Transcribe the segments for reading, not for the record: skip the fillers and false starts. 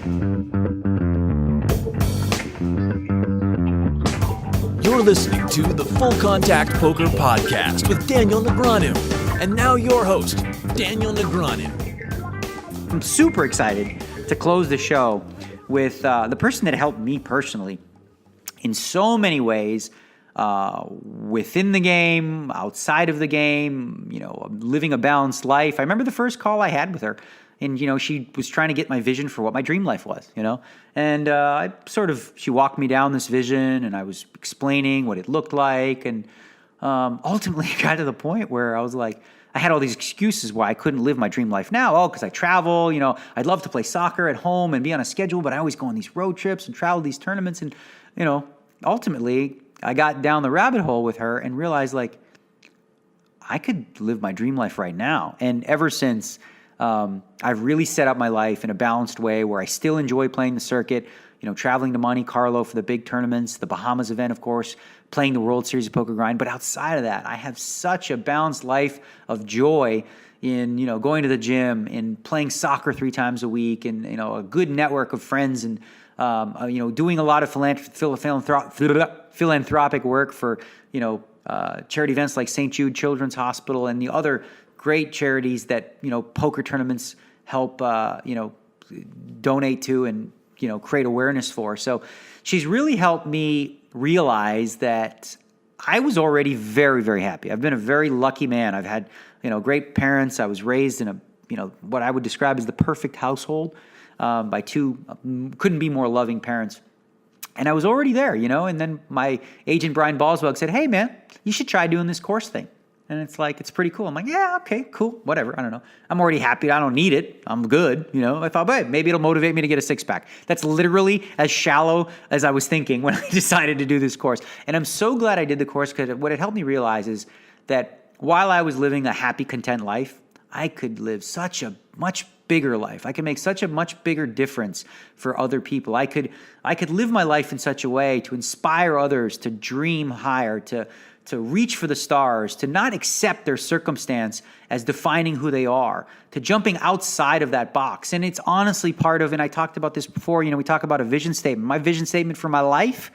You're listening to the Full Contact Poker Podcast with Daniel Negreanu. And now your host, Daniel Negreanu. I'm super excited to close the show with the person that helped me personally in so many ways, within the game, outside of the game, living a balanced life. I remember the first call I had with her, and, she was trying to get my vision for what my dream life was, and she walked me down this vision, and I was explaining what it looked like, and ultimately it got to the point where I was like, I had all these excuses why I couldn't live my dream life now. Oh, because I travel, I'd love to play soccer at home and be on a schedule, but I always go on these road trips and travel these tournaments. And, ultimately I got down the rabbit hole with her and realized, like, I could live my dream life right now. And ever since, I've really set up my life in a balanced way where I still enjoy playing the circuit, traveling to Monte Carlo for the big tournaments, the Bahamas event, of course, playing the World Series of Poker Grind. But outside of that, I have such a balanced life of joy in, going to the gym and playing soccer 3 times a week and, a good network of friends and, doing a lot of philanthropic work for, charity events like St. Jude Children's Hospital and the other great charities that, poker tournaments help, donate to and, create awareness for. So she's really helped me realize that I was already very, very happy. I've been a very lucky man. I've had, great parents. I was raised in a, what I would describe as the perfect household by 2 couldn't be more loving parents. And I was already there, and then my agent, Brian Boswell, said, hey, man, you should try doing this course thing. And it's like, it's pretty cool. I'm like, yeah, okay, cool, whatever. I don't know. I'm already happy. I don't need it. I'm good. I thought, but maybe it'll motivate me to get a 6-pack. That's literally as shallow as I was thinking when I decided to do this course. And I'm so glad I did the course because what it helped me realize is that while I was living a happy, content life, I could live such a much bigger life. I could make such a much bigger difference for other people. I could live my life in such a way to inspire others to dream higher, to reach for the stars, to not accept their circumstance as defining who they are, to jumping outside of that box. And it's honestly part of, and I talked about this before, we talk about a vision statement. My vision statement for my life,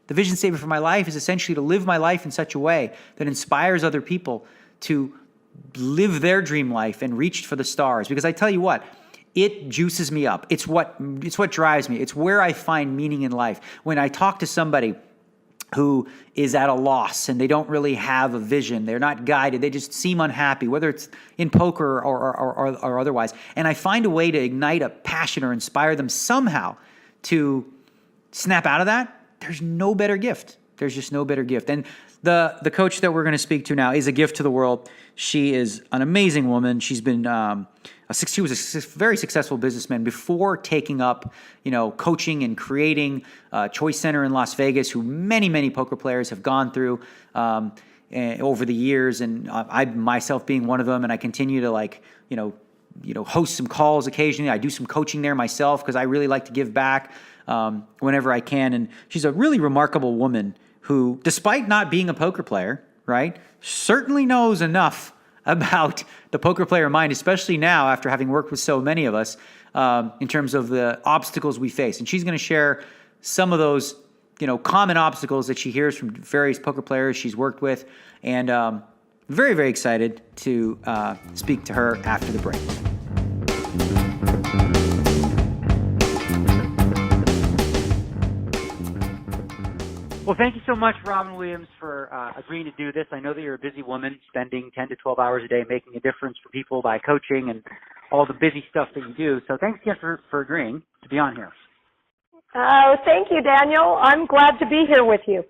the vision statement for my life is essentially to live my life in such a way that inspires other people to live their dream life and reach for the stars. Because I tell you what, it juices me up. It's what drives me. It's where I find meaning in life. When I talk to somebody who is at a loss and they don't really have a vision, they're not guided, they just seem unhappy, whether it's in poker or otherwise, and I find a way to ignite a passion or inspire them somehow to snap out of that, there's no better gift. There's just no better gift. And the coach that we're going to speak to now is a gift to the world. She is an amazing woman. She's been she was a very successful businessman before taking up, coaching and creating ChoiceCenter in Las Vegas, who many poker players have gone through over the years, and I myself being one of them. And I continue to host some calls occasionally. I do some coaching there myself because I really like to give back whenever I can. And she's a really remarkable woman who, despite not being a poker player, right, certainly knows enough about the poker player mind, especially now after having worked with so many of us in terms of the obstacles we face. And she's going to share some of those, common obstacles that she hears from various poker players she's worked with. And very, very excited to speak to her after the break. Well, thank you so much, Robyn Williams, for agreeing to do this. I know that you're a busy woman, spending 10 to 12 hours a day making a difference for people by coaching and all the busy stuff that you do. So thanks again for agreeing to be on here. Thank you, Daniel. I'm glad to be here with you.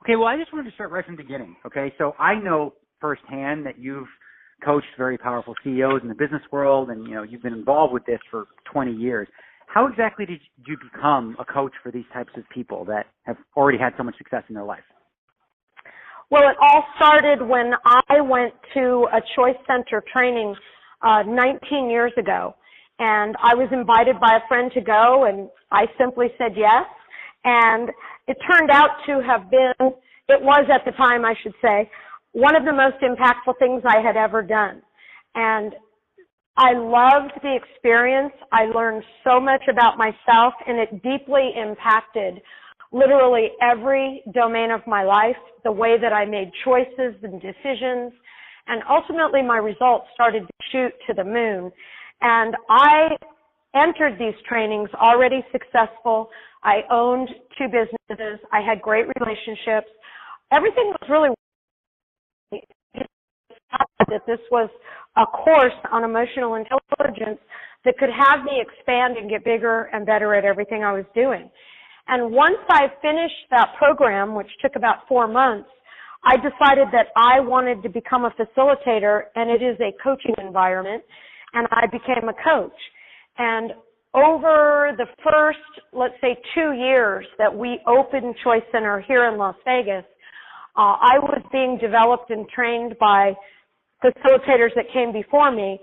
Okay, well, I just wanted to start right from the beginning, okay? So I know firsthand that you've coached very powerful CEOs in the business world, and, you've been involved with this for 20 years. How exactly did you become a coach for these types of people that have already had so much success in their life? Well, it all started when I went to a ChoiceCenter training 19 years ago, and I was invited by a friend to go, and I simply said yes, and it turned out to have been, it was at the time, I should say, one of the most impactful things I had ever done. And I loved the experience. I learned so much about myself, and it deeply impacted literally every domain of my life, the way that I made choices and decisions, and ultimately my results started to shoot to the moon. And I entered these trainings already successful. I owned 2 businesses. I had great relationships. Everything was really that this was a course on emotional intelligence that could have me expand and get bigger and better at everything I was doing. And once I finished that program, which took about 4 months, I decided that I wanted to become a facilitator, and it is a coaching environment, and I became a coach. And over the first, let's say, 2 years that we opened ChoiceCenter here in Las Vegas, I was being developed and trained by facilitators that came before me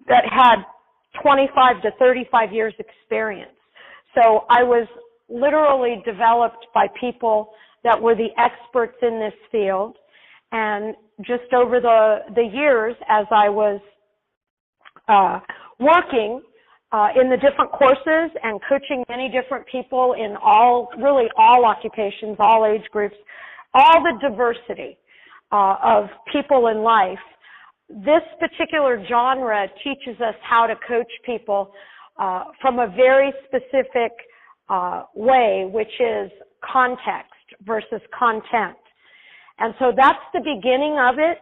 that had 25 to 35 years experience. So I was literally developed by people that were the experts in this field. And just over the years, as I was working in the different courses and coaching many different people in really all occupations, all age groups, all the diversity of people in life, this particular genre teaches us how to coach people from a very specific way, which is context versus content. And so that's the beginning of it.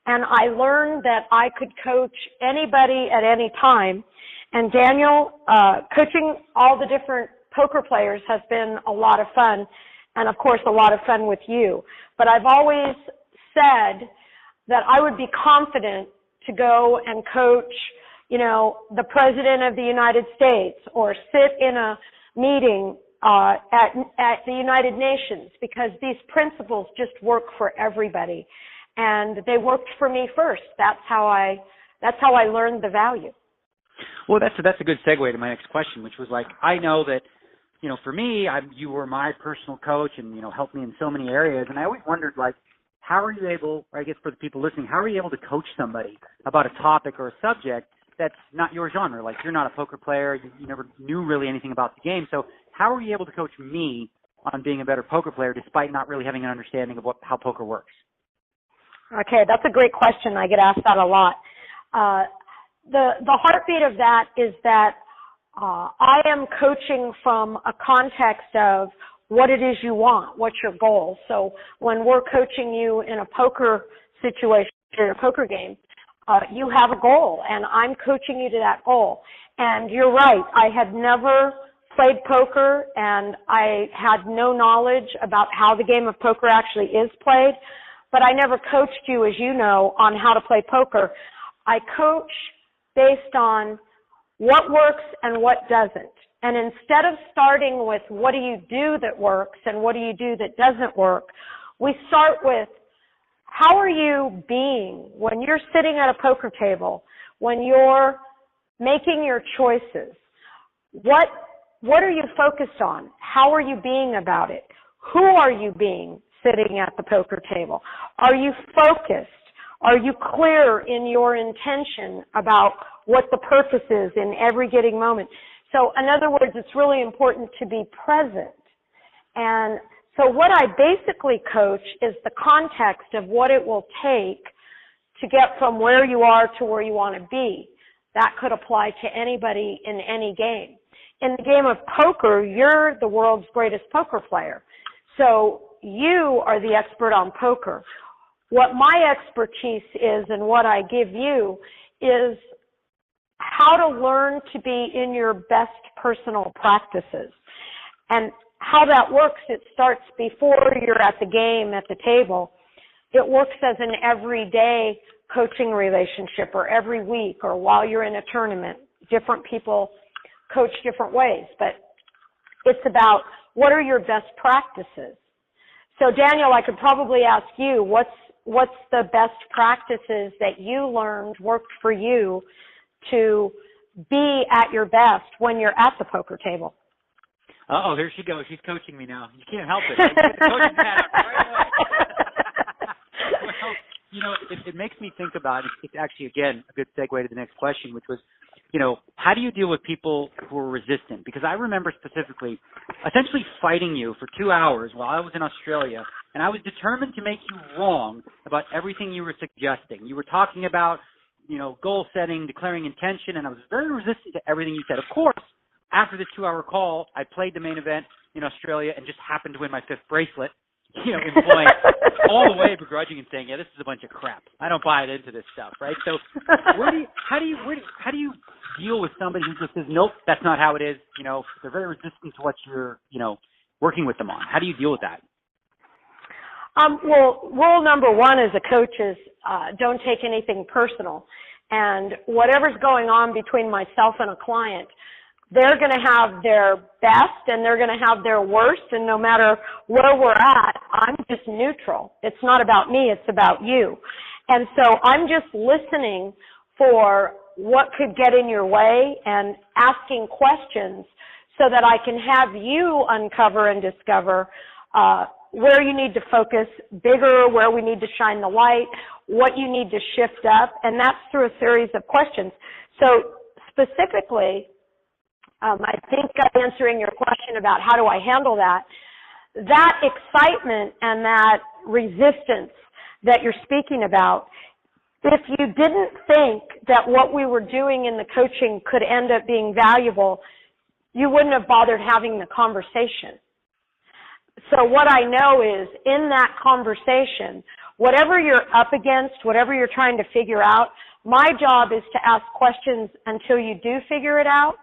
And I learned that I could coach anybody at any time. And Daniel, coaching all the different poker players has been a lot of fun, and of course a lot of fun with you. But I've always said that I would be confident to go and coach, the President of the United States, or sit in a meeting at the United Nations, because these principles just work for everybody, and they worked for me first. That's how I learned the value. Well, that's a good segue to my next question, which was like, I know that, for me, you were my personal coach and, helped me in so many areas. And I always wondered, like, how are you able, or I guess for the people listening, how are you able to coach somebody about a topic or a subject that's not your genre? Like, you're not a poker player. You never knew really anything about the game. So how are you able to coach me on being a better poker player despite not really having an understanding of how poker works? Okay, that's a great question. I get asked that a lot. The heartbeat of that is that I am coaching from a context of what it is you want, what's your goal. So when we're coaching you in a poker situation, in a poker game, you have a goal, and I'm coaching you to that goal. And you're right, I had never played poker, and I had no knowledge about how the game of poker actually is played, but I never coached you, as you know, on how to play poker. I coach based on what works and what doesn't. And instead of starting with what do you do that works and what do you do that doesn't work, we start with how are you being when you're sitting at a poker table, when you're making your choices? What are you focused on? How are you being about it? Who are you being sitting at the poker table? Are you focused? Are you clear in your intention about what the purpose is in every given moment? So in other words, it's really important to be present. And so what I basically coach is the context of what it will take to get from where you are to where you want to be. That could apply to anybody in any game. In the game of poker, you're the world's greatest poker player. So you are the expert on poker. What my expertise is and what I give you is how to learn to be in your best personal practices. And how that works, it starts before you're at the game, at the table. It works as an everyday coaching relationship, or every week, or while you're in a tournament. Different people coach different ways, but it's about what are your best practices. So Daniel, I could probably ask you, what's the best practices that you learned worked for you to be at your best when you're at the poker table? Oh, here she goes. She's coaching me now. You can't help it. You get the coaching hat out right away. it makes me think about, it's actually, again, a good segue to the next question, which was, how do you deal with people who are resistant? Because I remember specifically essentially fighting you for 2 hours while I was in Australia, and I was determined to make you wrong about everything you were suggesting. You were talking about, goal setting, declaring intention, and I was very resistant to everything you said. Of course, after the 2-hour call, I played the main event in Australia and just happened to win my 5th bracelet, employing all the way begrudging and saying, yeah, this is a bunch of crap. I don't buy it into this stuff, right? So how do you deal with somebody who just says, nope, that's not how it is? They're very resistant to what you're, working with them on. How do you deal with that? Well, rule number one as a coach is don't take anything personal. And whatever's going on between myself and a client, they're going to have their best and they're going to have their worst. And no matter where we're at, I'm just neutral. It's not about me. It's about you. And so I'm just listening for what could get in your way and asking questions so that I can have you uncover and discover where you need to focus bigger, where we need to shine the light, what you need to shift up, and that's through a series of questions. So specifically, I think I'm answering your question about how do I handle that. That excitement and that resistance that you're speaking about, if you didn't think that what we were doing in the coaching could end up being valuable, you wouldn't have bothered having the conversation. So what I know is in that conversation, whatever you're up against, whatever you're trying to figure out, my job is to ask questions until you do figure it out.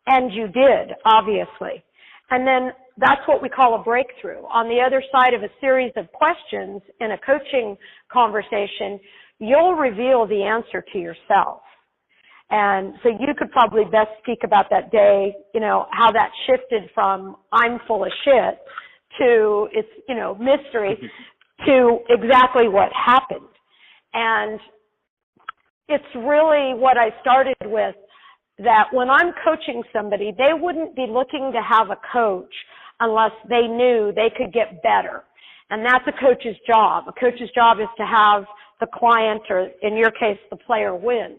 And you did, obviously. And then that's what we call a breakthrough. On the other side of a series of questions in a coaching conversation, you'll reveal the answer to yourself. And so you could probably best speak about that day, how that shifted from I'm full of shit to it's, mystery to exactly what happened. And it's really what I started with, that when I'm coaching somebody, they wouldn't be looking to have a coach unless they knew they could get better. And that's a coach's job. A coach's job is to have the client, or in your case, the player, win.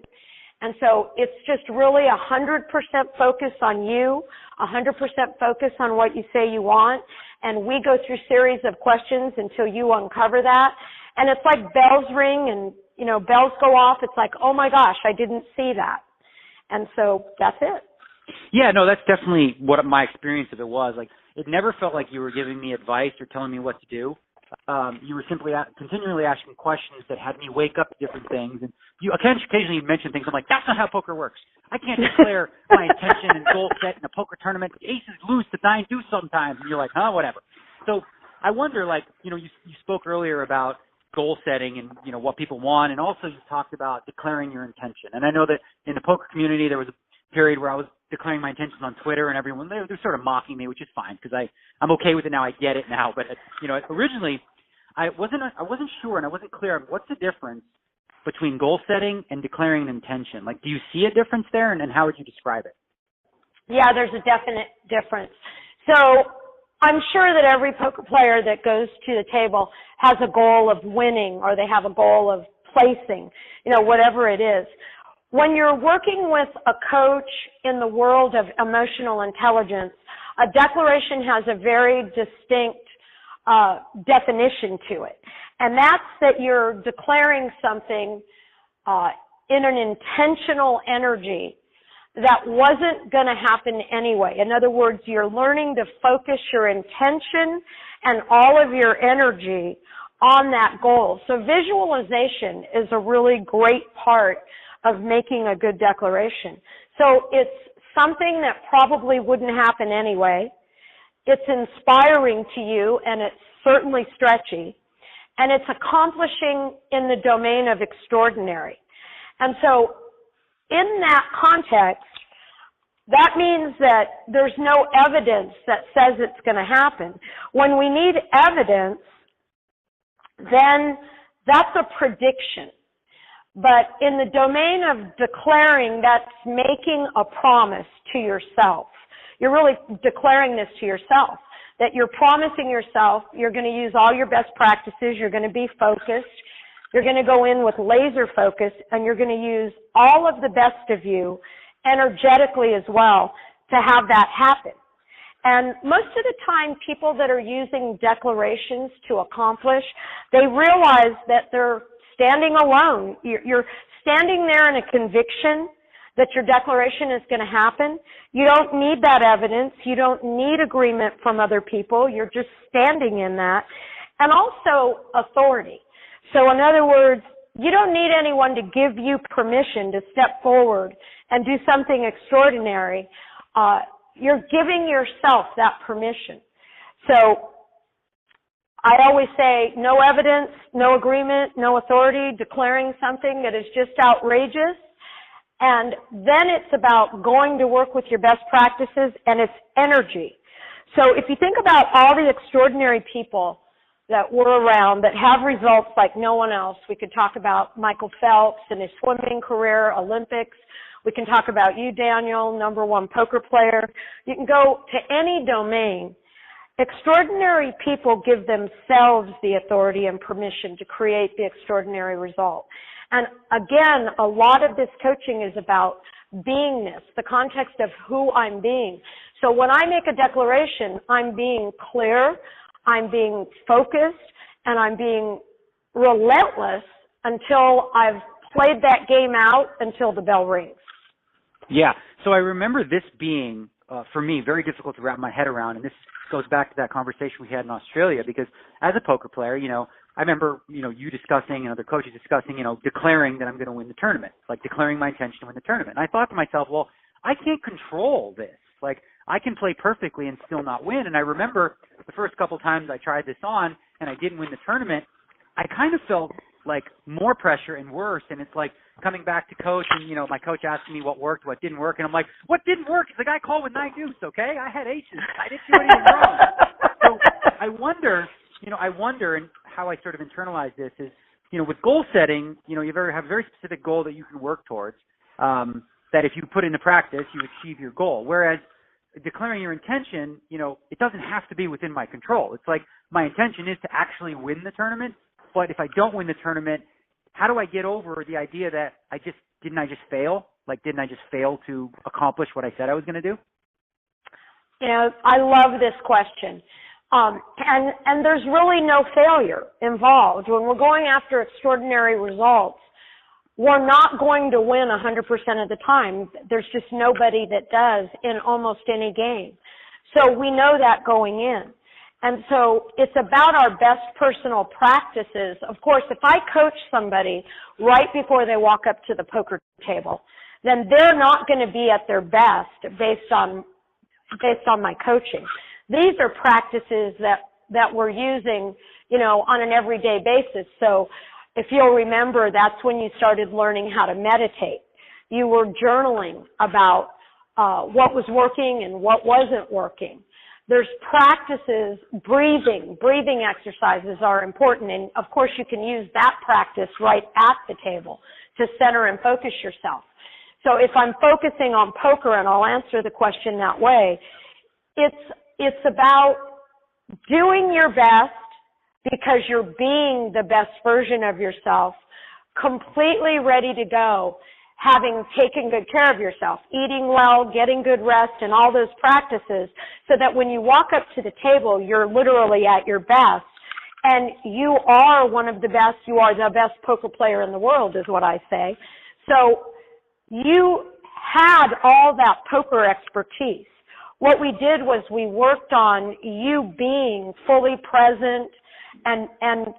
And so it's just really 100% focus on you, 100% focus on what you say you want. And we go through series of questions until you uncover that. And it's like bells ring and, bells go off. It's like, oh my gosh, I didn't see that. And so that's it. Yeah, no, that's definitely what my experience of it was. Like, it never felt like you were giving me advice or telling me what to do. You were simply continually asking questions that had me wake up to different things. And you occasionally mention things. I'm like, that's not how poker works. I can't declare my intention and goal set in a poker tournament. The aces lose to 9 do sometimes. And you're like, whatever. So I wonder, you spoke earlier about goal setting and, what people want. And also you talked about declaring your intention. And I know that in the poker community, there was a period where I was declaring my intentions on Twitter, and everyone, they're sort of mocking me, which is fine because I'm okay with it now. I get it now. But, originally I wasn't sure and I wasn't clear on what's the difference between goal setting and declaring an intention. Like, do you see a difference there, and how would you describe it? Yeah, there's a definite difference. So I'm sure that every poker player that goes to the table has a goal of winning, or they have a goal of placing, whatever it is. When you're working with a coach in the world of emotional intelligence, a declaration has a very distinct definition to it. And that's that you're declaring something in an intentional energy that wasn't going to happen anyway. In other words, you're learning to focus your intention and all of your energy on that goal. So visualization is a really great part of making a good declaration. So it's something that probably wouldn't happen anyway. It's inspiring to you, and it's certainly stretchy, and it's accomplishing in the domain of extraordinary. And so in that context, that means that there's no evidence that says it's going to happen. When we need evidence, then that's a prediction. But in the domain of declaring, that's making a promise to yourself. You're really declaring this to yourself, that you're promising yourself you're going to use all your best practices, you're going to be focused, You're going to go in with laser focus, and you're going to use all of the best of you energetically as well to have that happen. And most of the time, people that are using declarations to accomplish, they realize that they're standing alone. You're standing there in a conviction that your declaration is going to happen. You don't need that evidence. You don't need agreement from other people. You're just standing in that. And also authority. So in other words, you don't need anyone to give you permission to step forward and do something extraordinary. You're giving yourself that permission. So I always say no evidence, no agreement, no authority, declaring something that is just outrageous. And then it's about going to work with your best practices, and it's energy. So if you think about all the extraordinary people that were around that have results like no one else, we could talk about Michael Phelps and his swimming career, Olympics. We can talk about you, Daniel, #1 poker player. You can go to any domain. Extraordinary people give themselves the authority and permission to create the extraordinary result. And again, a lot of this coaching is about beingness, the context of who I'm being. So when I make a declaration, I'm being clear, I'm being focused, and I'm being relentless until I've played that game out until the bell rings. Yeah. So I remember this being, for me, very difficult to wrap my head around. And this goes back to that conversation we had in Australia, because as a poker player, I remember, you discussing and other coaches discussing, declaring that I'm going to win the tournament, like declaring my intention to win the tournament. And I thought to myself, well, I can't control this. Like, I can play perfectly and still not win. And I remember the first couple times I tried this on and I didn't win the tournament, I kind of felt like more pressure and worse. And it's like coming back to coach and, my coach asking me what worked, what didn't work. And I'm like, what didn't work? It's like, I called with 9 deuce, okay? I had aces. I didn't do anything wrong. So I wonder, and how I sort of internalize this is, with goal setting, you have a very specific goal that you can work towards, that if you put into practice, you achieve your goal. Whereas declaring your intention, it doesn't have to be within my control. It's like my intention is to actually win the tournament, but if I don't win the tournament, how do I get over the idea that didn't I just fail? Like, didn't I just fail to accomplish what I said I was going to do? I love this question. And there's really no failure involved. When we're going after extraordinary results, we're not going to win 100% of the time. There's just nobody that does in almost any game. So we know that going in. And so it's about our best personal practices. Of course, if I coach somebody right before they walk up to the poker table, then they're not going to be at their best based on my coaching. These are practices that we're using, on an everyday basis. So if you'll remember, that's when you started learning how to meditate. You were journaling about what was working and what wasn't working. There's practices, breathing exercises are important. And of course, you can use that practice right at the table to center and focus yourself. So if I'm focusing on poker, and I'll answer the question that way, it's about doing your best because you're being the best version of yourself, completely ready to go, having taken good care of yourself, eating well, getting good rest, and all those practices, so that when you walk up to the table, you're literally at your best. And you are one of the best. You are the best poker player in the world, is what I say. So you had all that poker expertise. What we did was we worked on you being fully present and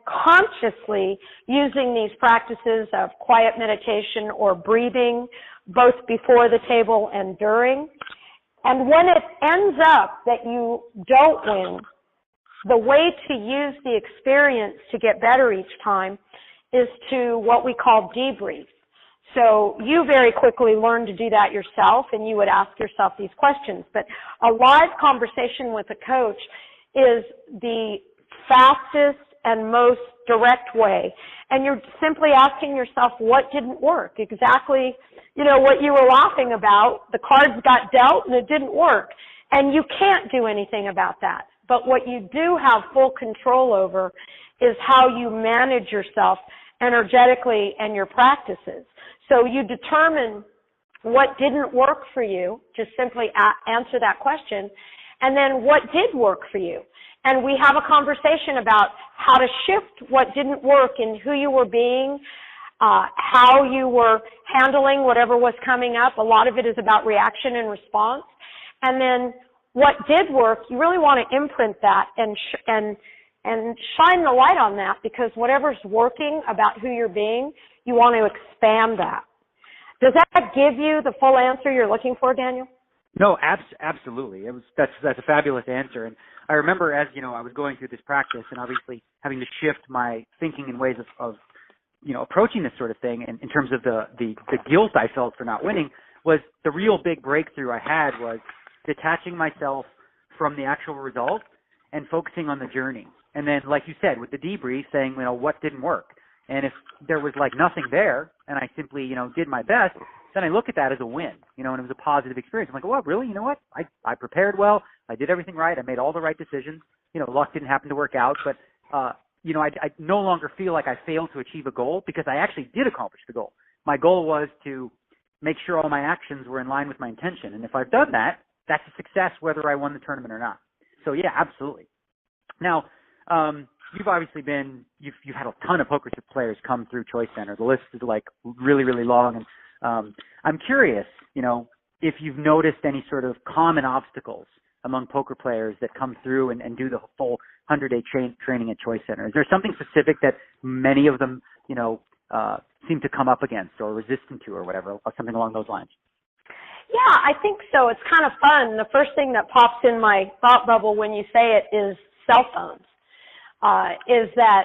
consciously using these practices of quiet meditation or breathing, both before the table and during. And when it ends up that you don't win, the way to use the experience to get better each time is to what we call debrief. So you very quickly learn to do that yourself, and you would ask yourself these questions. But a live conversation with a coach is the fastest and most direct way. And you're simply asking yourself what didn't work. Exactly, what you were laughing about. The cards got dealt and it didn't work. And you can't do anything about that. But what you do have full control over is how you manage yourself energetically and your practices. So you determine what didn't work for you, just simply answer that question, and then what did work for you. And we have a conversation about how to shift what didn't work in who you were being, how you were handling whatever was coming up. A lot of it is about reaction and response. And then what did work, you really want to imprint that and shine the light on that, because whatever's working about who you're being, you want to expand that. Does that give you the full answer you're looking for, Daniel? No, absolutely. That's a fabulous answer. And I remember, as I was going through this practice and obviously having to shift my thinking and ways of approaching this sort of thing, and in terms of the guilt I felt for not winning, was the real big breakthrough I had was detaching myself from the actual result and focusing on the journey. And then, like you said, with the debrief, saying, what didn't work. And if there was nothing there and I simply, did my best, then I look at that as a win, and it was a positive experience. I'm like, well, really? You know what? I prepared well. I did everything right. I made all the right decisions. Luck didn't happen to work out, but, I no longer feel like I failed to achieve a goal, because I actually did accomplish the goal. My goal was to make sure all my actions were in line with my intention. And if I've done that, that's a success whether I won the tournament or not. So yeah, absolutely. Now, you've obviously you've had a ton of poker players come through ChoiceCenter. The list is really, really long. And I'm curious, if you've noticed any sort of common obstacles among poker players that come through and do the full 100-day training at ChoiceCenter. Is there something specific that many of them, seem to come up against or resistant to, or whatever, or something along those lines? Yeah, I think so. It's kind of fun. The first thing that pops in my thought bubble when you say it is cell phones. Is that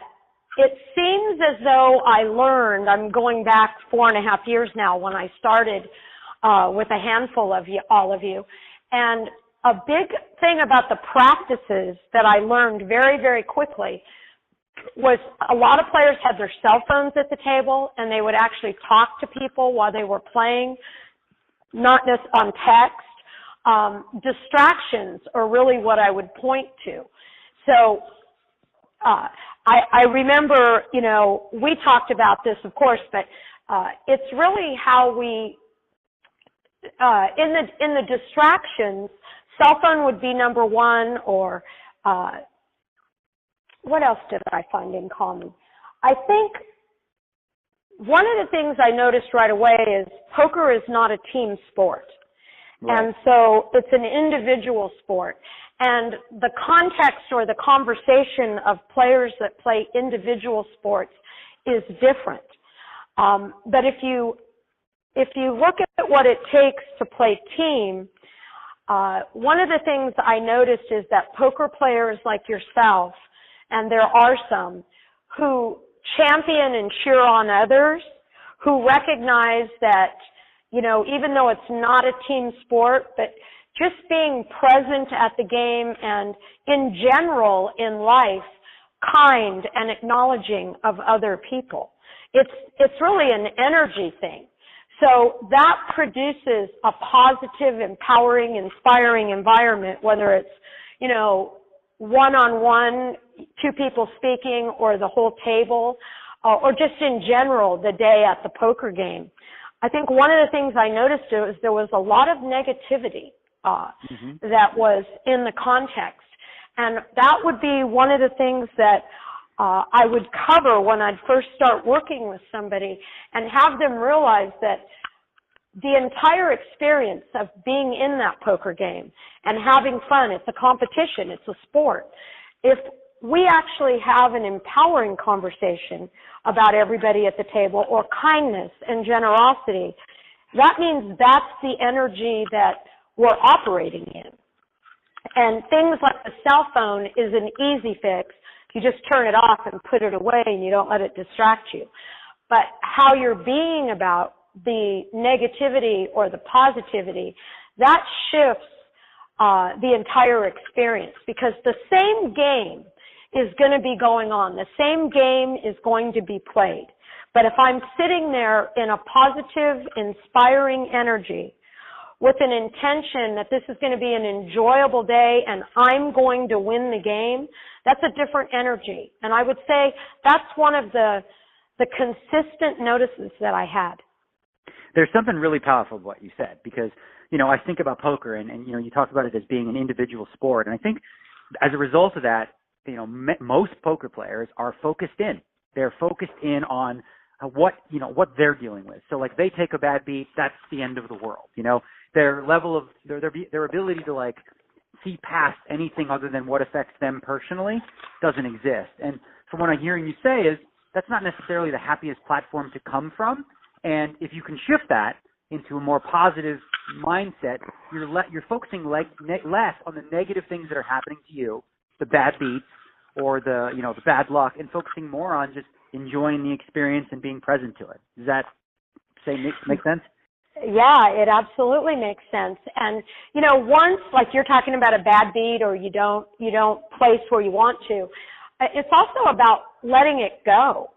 it seems as though I learned, I'm going back 4.5 years now when I started with a handful of all of you, and a big thing about the practices that I learned very, very quickly was a lot of players had their cell phones at the table, and they would actually talk to people while they were playing, not just on text. Distractions are really what I would point to. So I remember, we talked about this, of course, but it's really how we, in the distractions, cell phone would be number one, or what else did I find in common? I think one of the things I noticed right away is poker is not a team sport. Right. And so it's an individual sport. And the context or the conversation of players that play individual sports is different. But if you look at what it takes to play team, one of the things I noticed is that poker players like yourself, and there are some, who champion and cheer on others, who recognize that, even though it's not a team sport, but just being present at the game and in general in life, kind and acknowledging of other people. It's really an energy thing. So that produces a positive, empowering, inspiring environment, whether it's, one-on-one, two people speaking, or the whole table, or just in general the day at the poker game. I think one of the things I noticed is there was a lot of negativity that was in the context. And that would be one of the things that I would cover when I'd first start working with somebody, and have them realize that the entire experience of being in that poker game and having fun, it's a competition, it's a sport. If we actually have an empowering conversation about everybody at the table, or kindness and generosity, that means that's the energy that we're operating in. And things like the cell phone is an easy fix. You just turn it off and put it away, and you don't let it distract you. But how you're being about the negativity or the positivity, that shifts the entire experience, because the same game is going to be going on. The same game is going to be played. But if I'm sitting there in a positive, inspiring energy with an intention that this is going to be an enjoyable day and I'm going to win the game, that's a different energy. And I would say that's one of the the consistent notices that I had. There's something really powerful about what you said, because, I think about poker and you talk about it as being an individual sport. And I think as a result of that, most poker players are focused in. They're focused in on what they're dealing with. So like they take a bad beat, that's the end of the world. Their level of their ability to see past anything other than what affects them personally doesn't exist. And from what I'm hearing you say is that's not necessarily the happiest platform to come from. And if you can shift that into a more positive mindset, you're focusing less on the negative things that are happening to you, the bad beats or the bad luck, and focusing more on just enjoying the experience and being present to it. Does that make sense? Yeah, it absolutely makes sense. And once, like you're talking about a bad beat or you don't place where you want to, it's also about letting it go.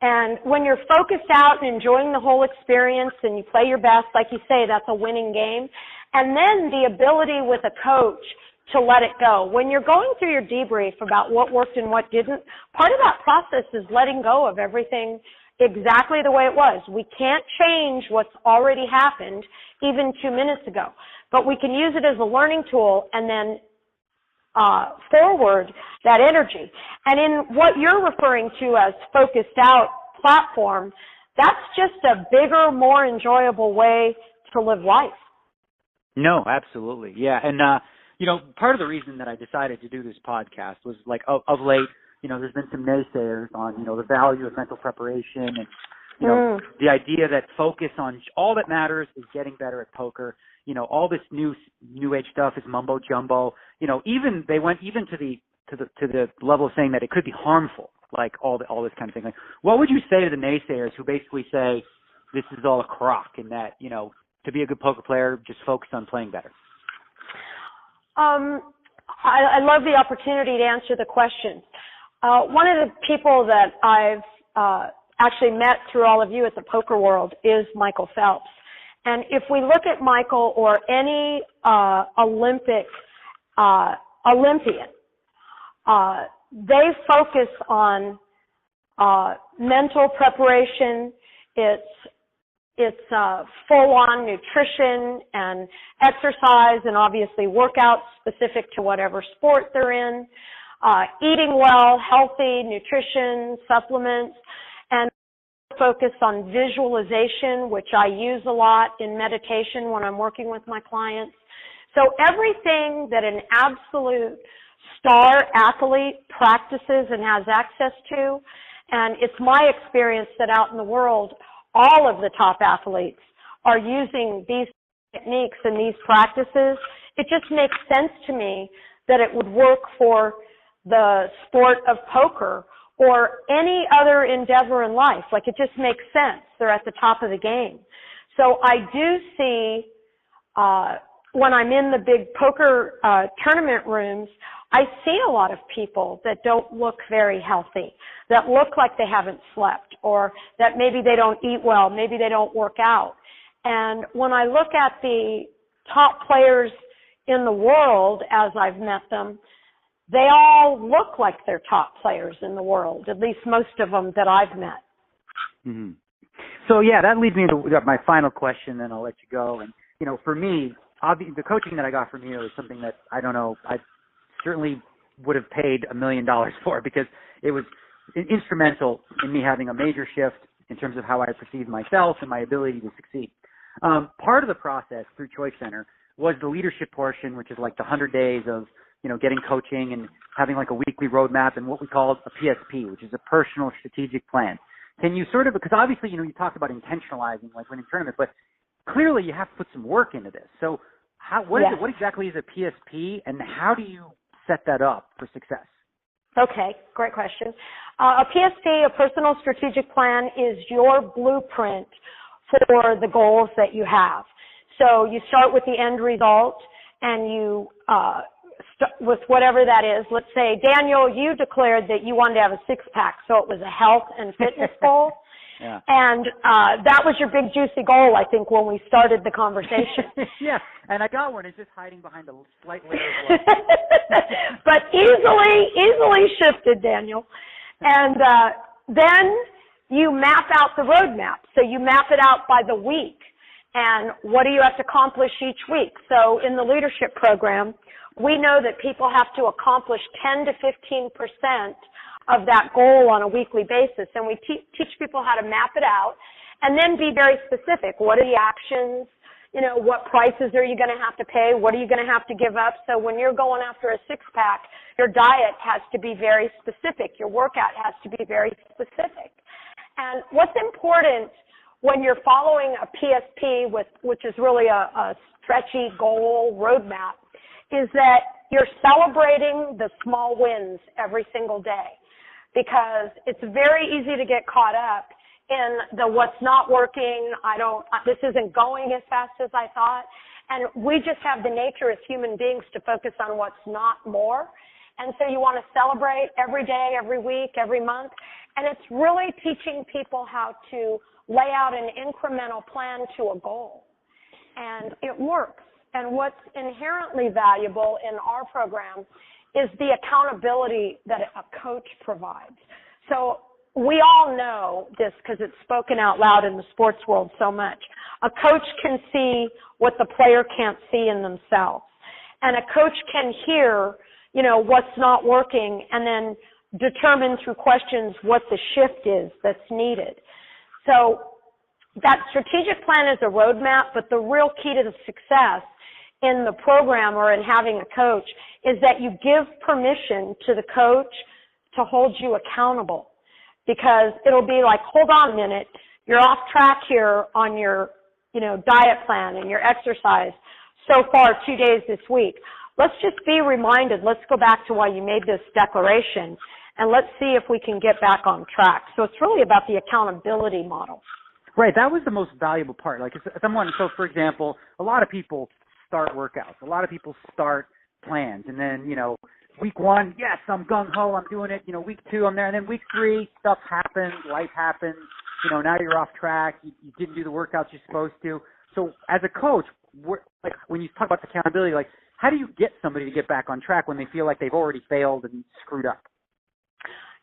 And when you're focused out and enjoying the whole experience and you play your best, like you say, that's a winning game. And then the ability with a coach to let it go. When you're going through your debrief about what worked and what didn't, part of that process is letting go of everything exactly the way it was. We can't change what's already happened even 2 minutes ago, but we can use it as a learning tool and then forward that energy. And in what you're referring to as focused out platform, that's just a bigger, more enjoyable way to live life. No, absolutely. Yeah. And, part of the reason that I decided to do this podcast was of late, there's been some naysayers on, the value of mental preparation and, the idea that focus on all that matters is getting better at poker. All this new age stuff is mumbo jumbo. Even they went even to the level of saying that it could be harmful, like all this kind of thing. Like, what would you say to the naysayers who basically say this is all a crock and that, to be a good poker player, just focus on playing better? I love the opportunity to answer the question. One of the people that I've actually met through all of you at the poker world is Michael Phelps. And if we look at Michael or any Olympian, they focus on mental preparation. It's full-on nutrition and exercise and obviously workouts specific to whatever sport they're in, eating well, healthy nutrition, supplements, and focus on visualization, which I use a lot in meditation when I'm working with my clients. So everything that an absolute star athlete practices and has access to, and it's my experience that out in the world, all of the top athletes are using these techniques and these practices. It just makes sense to me that it would work for the sport of poker or any other endeavor in life. Like, it just makes sense. They're at the top of the game. So I do see, when I'm in the big poker tournament rooms, I see a lot of people that don't look very healthy, that look like they haven't slept, or that maybe they don't eat well, maybe they don't work out. And when I look at the top players in the world as I've met them, they all look like they're top players in the world, at least most of them that I've met. Mm-hmm. So, yeah, that leads me to my final question, then I'll let you go. And, for me, the coaching that I got from you is something that I certainly would have paid $1 million for, because it was instrumental in me having a major shift in terms of how I perceive myself and my ability to succeed. Part of the process through ChoiceCenter was the leadership portion, which is like the 100 days of, getting coaching and having like a weekly roadmap and what we call a PSP, which is a personal strategic plan. Can you because obviously, you talked about intentionalizing, like winning tournaments, but clearly you have to put some work into this. So what is it? What exactly is a PSP, and how do you set that up for success? Okay, great question. A PSP, a personal strategic plan, is your blueprint for the goals that you have. So you start with the end result, and you with whatever that is. Let's say, Daniel, you declared that you wanted to have a six-pack, so it was a health and fitness goal. Yeah. And that was your big, juicy goal, I think, when we started the conversation. Yeah, and I got one. It's just hiding behind a slight layer of But easily shifted, Daniel. And then you map out the roadmap. So you map it out by the week. And what do you have to accomplish each week? So in the leadership program, we know that people have to accomplish 10 to 15% of that goal on a weekly basis. And we teach people how to map it out and then be very specific. What are the actions? You know, what prices are you going to have to pay? What are you going to have to give up? So when you're going after a six-pack, your diet has to be very specific. Your workout has to be very specific. And what's important when you're following a PSP, which is really a stretchy goal roadmap, is that you're celebrating the small wins every single day, because it's very easy to get caught up in the what's not working, this isn't going as fast as I thought. And we just have the nature as human beings to focus on what's not more. And so you want to celebrate every day, every week, every month. And it's really teaching people how to lay out an incremental plan to a goal. And it works. And what's inherently valuable in our program is the accountability that a coach provides. So we all know this because it's spoken out loud in the sports world so much. A coach can see what the player can't see in themselves. And a coach can hear, you know, what's not working and then determine through questions what the shift is that's needed. So that strategic plan is a roadmap, but the real key to the success in the program or in having a coach is that you give permission to the coach to hold you accountable. Because it'll be like, hold on a minute, you're off track here on your, you know, diet plan and your exercise so far 2 days this week. Let's just be reminded, let's go back to why you made this declaration, and let's see if we can get back on track. So it's really about the accountability model. Right, that was the most valuable part. Like so for example, a lot of people start workouts, a lot of people start plans, and then, you know, week 1, yes, I'm gung-ho, I'm doing it. You know, week 2, I'm there. And then week 3, stuff happens, life happens. You know, now you're off track. You didn't do the workouts you're supposed to. So as a coach, like when you talk about accountability, like how do you get somebody to get back on track when they feel like they've already failed and screwed up?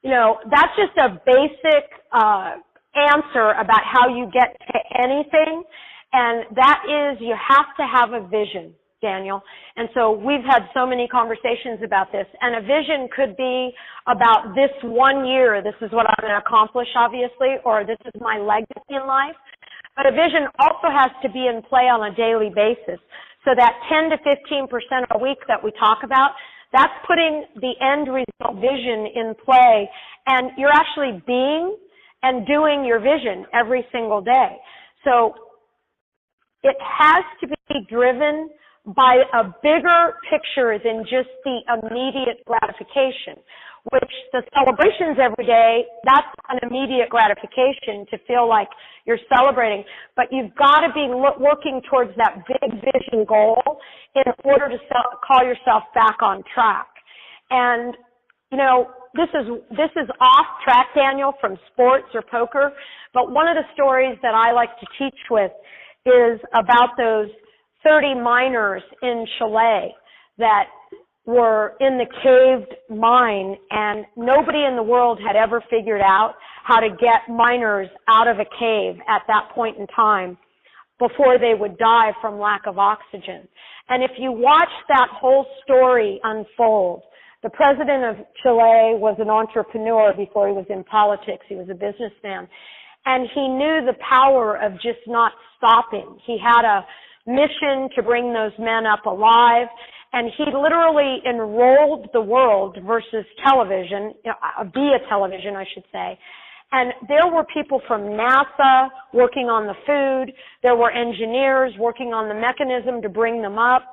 You know, that's just a basic answer about how you get to anything. And that is you have to have a vision, Daniel. And so we've had so many conversations about this. And a vision could be about this 1 year, this is what I'm going to accomplish, obviously, or this is my legacy in life. But a vision also has to be in play on a daily basis. So that 10 to 15% a week that we talk about, that's putting the end result vision in play. And you're actually being and doing your vision every single day. So it has to be driven by a bigger picture than just the immediate gratification, which the celebrations every day, that's an immediate gratification to feel like you're celebrating. But you've got to be working towards that big vision goal in order to call yourself back on track. And, you know, this is off track, Daniel, from sports or poker, but one of the stories that I like to teach with is about those 30 miners in Chile that were in the caved mine, and nobody in the world had ever figured out how to get miners out of a cave at that point in time before they would die from lack of oxygen. And if you watch that whole story unfold, the president of Chile was an entrepreneur before he was in politics. He was a businessman. And he knew the power of just not stopping. He had a mission to bring those men up alive, and he literally enrolled the world versus television, via television, I should say. And there were people from NASA working on the food. There were engineers working on the mechanism to bring them up.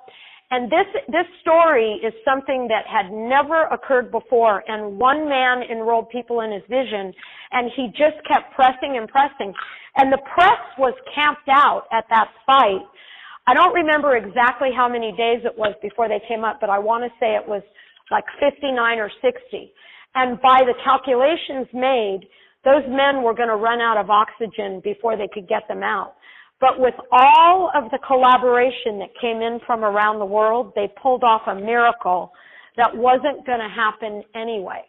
And this story is something that had never occurred before. And one man enrolled people in his vision, and he just kept pressing and pressing. And the press was camped out at that site. I don't remember exactly how many days it was before they came up, but I want to say it was like 59 or 60. And by the calculations made, those men were going to run out of oxygen before they could get them out. But with all of the collaboration that came in from around the world, they pulled off a miracle that wasn't going to happen anyway.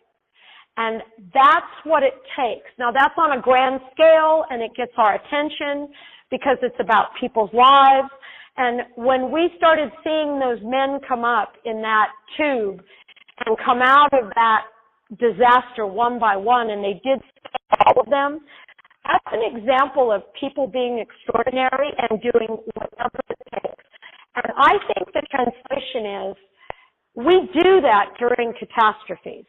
And that's what it takes. Now, that's on a grand scale, and it gets our attention because it's about people's lives. And when we started seeing those men come up in that tube and come out of that disaster one by one, and they did all of them, that's an example of people being extraordinary and doing whatever it takes. And I think the translation is, we do that during catastrophes.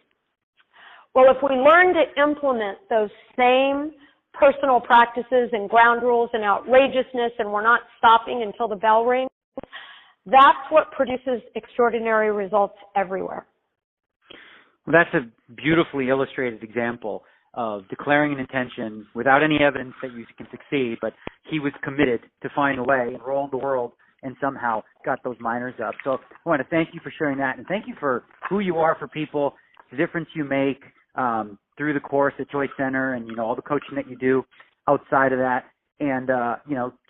Well, if we learn to implement those same personal practices and ground rules and outrageousness, and we're not stopping until the bell rings, that's what produces extraordinary results everywhere. Well, that's a beautifully illustrated example of declaring an intention without any evidence that you can succeed, but he was committed to find a way, enrolled the world, and somehow got those minors up. So I want to thank you for sharing that, and thank you for who you are for people, the difference you make through the course at ChoiceCenter, and all the coaching that you do outside of that, and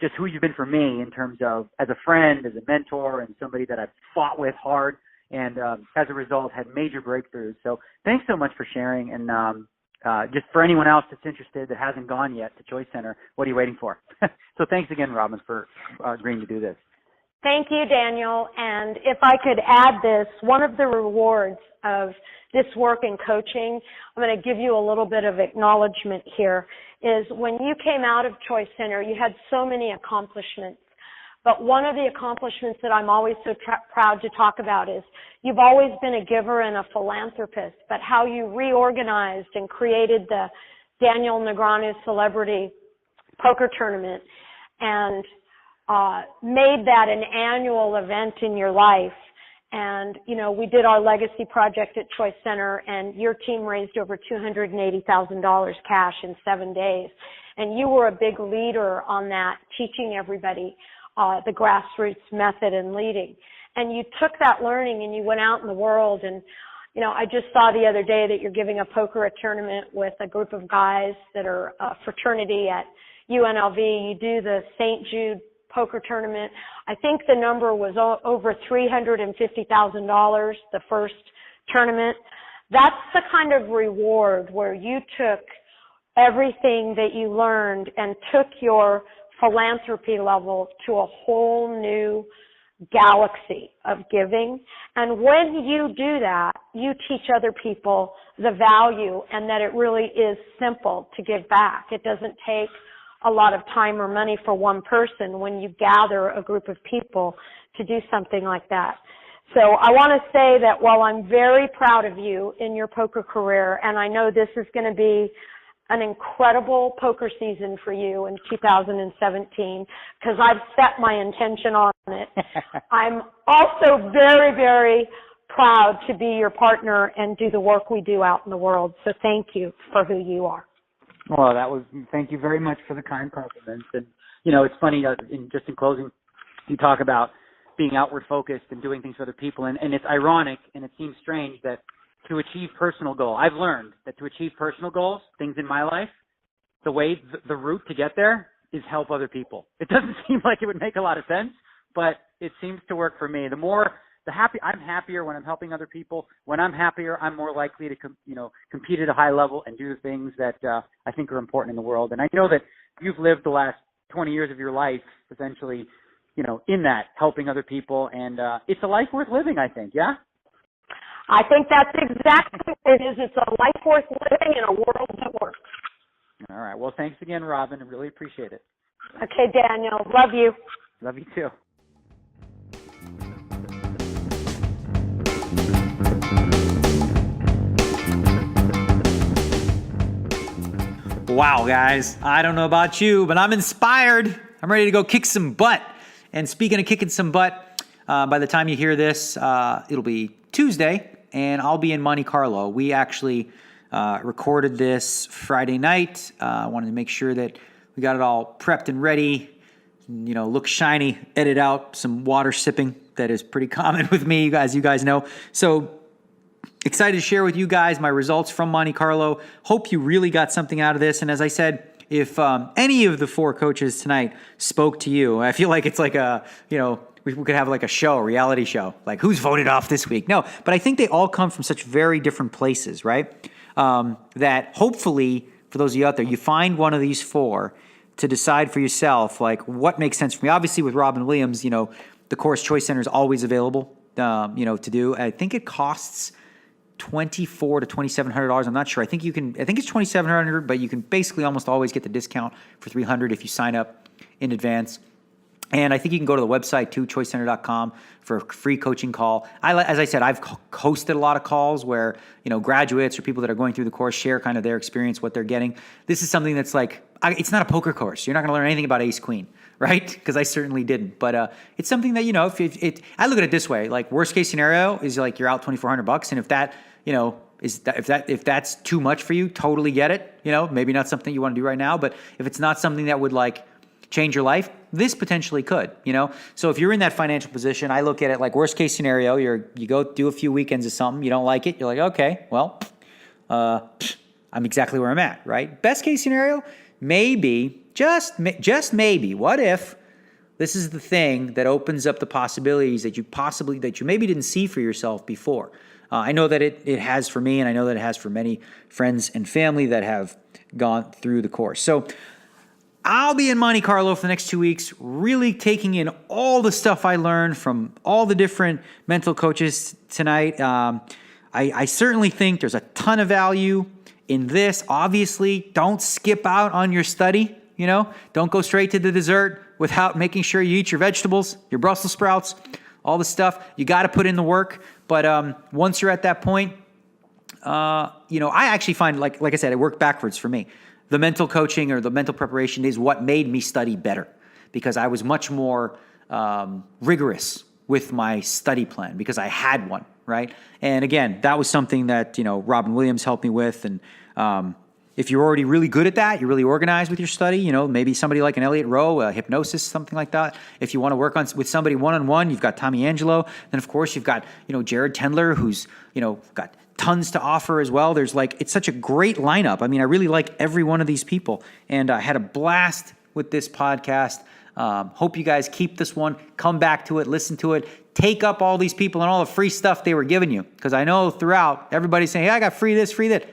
just who you've been for me in terms of as a friend, as a mentor, and somebody that I've fought with hard, and as a result had major breakthroughs. So thanks so much for sharing, and just for anyone else that's interested that hasn't gone yet to ChoiceCenter, what are you waiting for? So thanks again, Robyn, for agreeing to do this. Thank you, Daniel. And if I could add this, one of the rewards of this work in coaching, I'm going to give you a little bit of acknowledgement here, is when you came out of ChoiceCenter, you had so many accomplishments. But one of the accomplishments that I'm always so proud to talk about is you've always been a giver and a philanthropist, but how you reorganized and created the Daniel Negreanu Celebrity Poker Tournament and made that an annual event in your life. And, we did our legacy project at ChoiceCenter, and your team raised over $280,000 cash in 7 days. And you were a big leader on that, teaching everybody the grassroots method and leading. And you took that learning and you went out in the world. And, I just saw the other day that you're giving a tournament with a group of guys that are a fraternity at UNLV. You do the St. Jude poker tournament. I think the number was over $350,000, the first tournament. That's the kind of reward where you took everything that you learned and took your philanthropy level to a whole new galaxy of giving. And when you do that, you teach other people the value and that it really is simple to give back. It doesn't take a lot of time or money for one person when you gather a group of people to do something like that. So I want to say that while I'm very proud of you in your poker career, and I know this is going to be an incredible poker season for you in 2017, because I've set my intention on it. I'm also very, very proud to be your partner and do the work we do out in the world. So thank you for who you are. Well, thank you very much for the kind compliments. And, it's funny, in closing, you talk about being outward focused and doing things for other people. And it's ironic and it seems strange that to achieve personal goals, I've learned that to achieve personal goals, things in my life, the route to get there is help other people. It doesn't seem like it would make a lot of sense, but it seems to work for me. I'm happier when I'm helping other people. When I'm happier, I'm more likely to, compete at a high level and do the things that I think are important in the world. And I know that you've lived the last 20 years of your life essentially, in that, helping other people. And it's a life worth living, I think, yeah? I think that's exactly what it is. It's a life worth living in a world that works. All right. Well, thanks again, Robyn. I really appreciate it. Okay, Daniel. Love you. Love you too. Wow, guys, I don't know about you, but I'm inspired. I'm ready to go kick some butt. And speaking of kicking some butt, by the time you hear this, it'll be Tuesday, and I'll be in Monte Carlo. We actually recorded this Friday night. I wanted to make sure that we got it all prepped and ready, look shiny, edit out some water sipping. That is pretty common with me, as you guys know. So excited to share with you guys my results from Monte Carlo. Hope you really got something out of this. And as I said, if any of the four coaches tonight spoke to you, I feel like it's like we could have like a reality show, like who's voted off this week. No, but I think they all come from such very different places, right? that hopefully, for those of you out there, you find one of these 4 to decide for yourself, like, what makes sense for me. Obviously, with Robyn Williams, the course Choice Center is always available, to do. I think it costs $2,400 to $2,700. I'm not sure. I think it's $2,700, but you can basically almost always get the discount for $300 if you sign up in advance. And I think you can go to the website too, ChoiceCenter.com, for a free coaching call. As I said, I've hosted a lot of calls where, graduates or people that are going through the course share kind of their experience, what they're getting. This is something that's like, it's not a poker course. You're not going to learn anything about ace queen, right? Because I certainly didn't. But it's something that, I look at it this way, like, worst case scenario is like you're out $2,400, and if that, if that's too much for you, totally get it. Maybe not something you want to do right now, but if it's not something that would like change your life, this potentially could, So if you're in that financial position, I look at it like, worst case scenario, you go do a few weekends of something, you don't like it, you're like, okay, well, I'm exactly where I'm at, right? Best case scenario, maybe, just maybe, what if this is the thing that opens up the possibilities that you maybe didn't see for yourself before? I know that it has for me, and I know that it has for many friends and family that have gone through the course. So I'll be in Monte Carlo for the next 2 weeks, really taking in all the stuff I learned from all the different mental coaches tonight. I certainly think there's a ton of value in this. Obviously, don't skip out on your study. Don't go straight to the dessert without making sure you eat your vegetables, your Brussels sprouts, all the stuff. You got to put in the work. But once you're at that point, I actually find, like I said, it worked backwards for me. The mental coaching or the mental preparation is what made me study better, because I was much more rigorous with my study plan because I had one, right? And again, that was something that, Robyn Williams helped me with. And if you're already really good at that, you're really organized with your study, maybe somebody like an Elliot Rowe, hypnosis, something like that. If you want to work with somebody one-on-one, you've got Tommy Angelo. Then, of course, you've got, Jared Tendler, who's, got tons to offer as well. It's such a great lineup. I mean, I really like every one of these people. And I had a blast with this podcast. Hope you guys keep this one, come back to it, listen to it, take up all these people and all the free stuff they were giving you. Because I know throughout, everybody's saying, hey, I got free this, free that.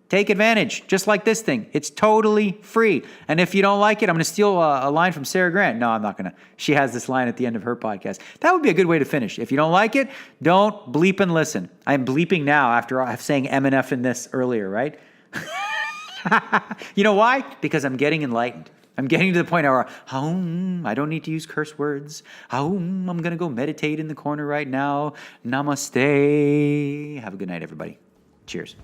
Take advantage, just like this thing. It's totally free. And if you don't like it, I'm going to steal a line from Sarah Grant. No, I'm not going to. She has this line at the end of her podcast. That would be a good way to finish. If you don't like it, don't bleep and listen. I'm bleeping now after saying M and F in this earlier, right? You know why? Because I'm getting enlightened. I'm getting to the point where, I don't need to use curse words. I'm going to go meditate in the corner right now. Namaste. Have a good night, everybody. Cheers.